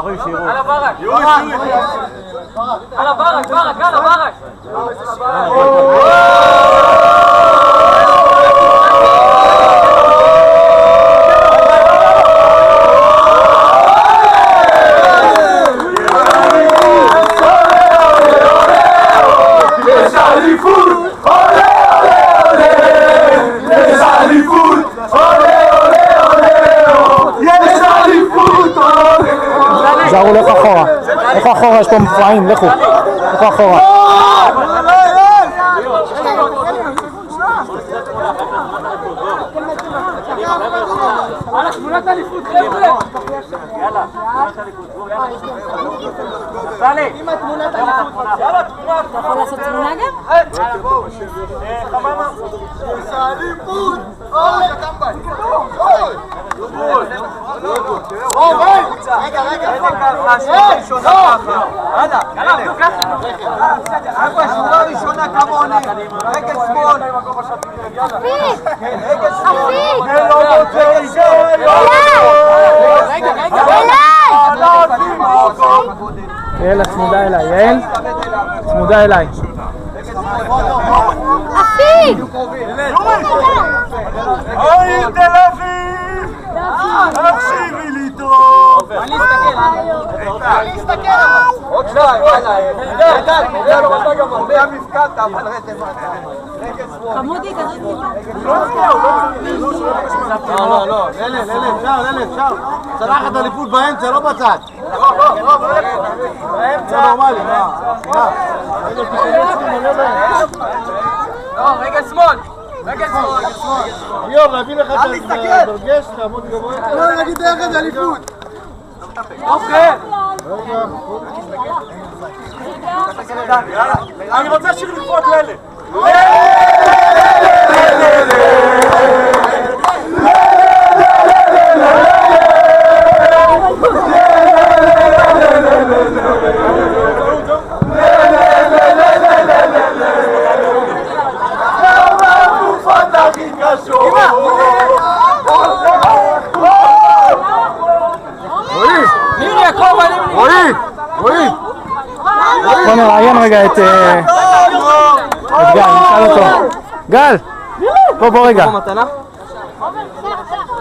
יאללה ברק, יאללה ברק, יאללה ברק. זרו, לכו אחורה. לכו אחורה, יש פה מפרעים, לכו. לכו אחורה. יאללה, תמונת אליפות, חבר'ה. יאללה, תמונת אליפות. סלי. יאללה, תמונה. אתה יכול לעשות תמונה גם? יאללה, בואו. חממה. אליפות. אוי, קטמבן. אוי. רגע. יאללה, חבר'ה, שורה ראשונה כמוני. רגל שמאל. רגל יעל, צמודה אליי. יעל, צמודה אליי. אחי! העיר תל אביב! תקשיבי לי טוב! אני אסתכל! עוד שניים, יאללה, מפקדת, אבל רגל שמאל. חמודי, תזוז טיפה. לא, אפשר. צלחת אליפות באמצע, לא בצד. זה נורמלי, רגל שמאל! ליאור, להביא לך את הדרגש, לעמוד גבוה. לא, נגיד יחד אליפות. אוקיי! אני רוצה שיר לפרוט ללה. רועי! בוא נראיין רגע את גל, נשאל אותו. גל! בוא רגע.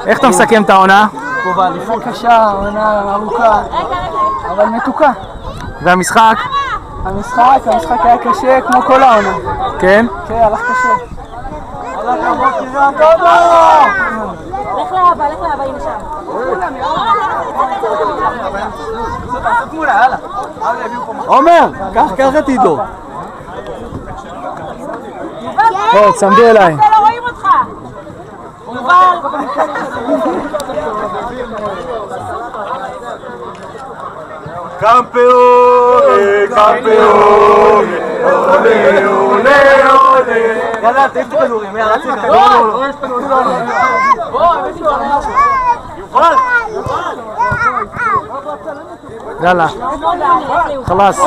איך אתה מסכם את העונה? קשה, עונה ארוכה, אבל מתוקה. והמשחק? המשחק היה קשה כמו כל העונה. כן? כן, הלך קשה. לך לאבא, הנה שם. עומר! קח את עידו. בוא, צמדי אליי. לא רואים אותך. Campeone, ole, ole, ole. יאללה, תעיף את הכדורים, יאללה, תעיף את הכדורים. יאללה. חלאס.